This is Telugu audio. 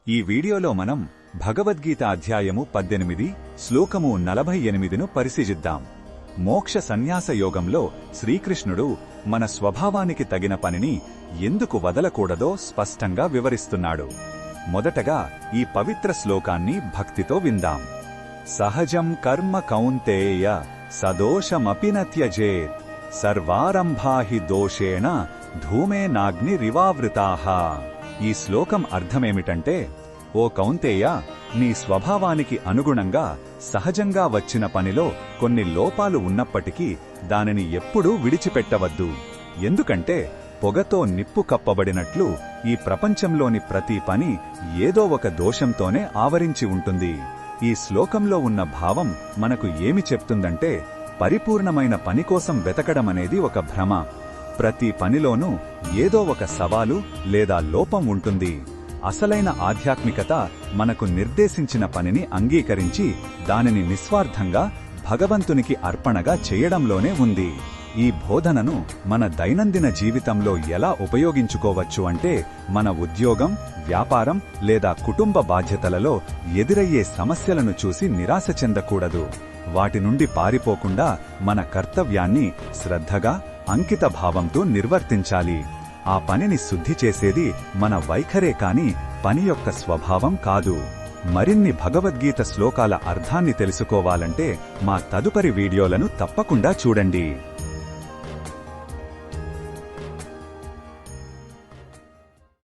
ఈ వీడియోలో మనం భగవద్గీత అధ్యాయము 18 శ్లోకము 48ను పరిశీలిద్దాం. మోక్ష సన్యాస యోగంలో శ్రీకృష్ణుడు మన స్వభావానికి తగిన పనిని ఎందుకు వదలకూడదో స్పష్టంగా వివరిస్తున్నాడు. మొదటగా ఈ పవిత్ర శ్లోకాన్ని భక్తితో విందాం. సహజం కర్మ కౌంతేయ సదోషమపి న త్యజేత్ సర్వారంభా హి దోషేణ ధూమేనాగ్నిరివావృతాః. ఈ శ్లోకం అర్థమేమిటంటే, ఓ కౌంతేయ, నీ స్వభావానికి అనుగుణంగా సహజంగా వచ్చిన పనిలో కొన్ని లోపాలు ఉన్నప్పటికీ దానిని ఎప్పుడూ విడిచిపెట్టవద్దు. ఎందుకంటే పొగతో నిప్పు కప్పబడినట్లు ఈ ప్రపంచంలోని ప్రతి పని ఏదో ఒక దోషంతోనే ఆవరించి ఉంటుంది. ఈ శ్లోకంలో ఉన్న భావం మనకు ఏమి చెప్తుందంటే, పరిపూర్ణమైన పని కోసం వెతకడమనేది ఒక భ్రమ. ప్రతి పనిలోనూ ఏదో ఒక సవాలు లేదా లోపం ఉంటుంది. అసలైన ఆధ్యాత్మికత మనకు నిర్దేశించిన పనిని అంగీకరించి దానిని నిస్వార్థంగా భగవంతునికి అర్పణగా చేయడంలోనే ఉంది. ఈ బోధనను మన దైనందిన జీవితంలో ఎలా ఉపయోగించుకోవచ్చు అంటే, మన ఉద్యోగం, వ్యాపారం లేదా కుటుంబ బాధ్యతలలో ఎదురయ్యే సమస్యలను చూసి నిరాశ చెందకూడదు. వాటి నుండి పారిపోకుండా మన కర్తవ్యాన్ని శ్రద్ధగా, అంకిత భావంతో నిర్వర్తించాలి. ఆ పనిని శుద్ధి చేసేది మన వైఖరే కాని పని యొక్క స్వభావం కాదు. మరిన్ని భగవద్గీత శ్లోకాల అర్థాన్ని తెలుసుకోవాలంటే మా తదుపరి వీడియోలను తప్పకుండా చూడండి.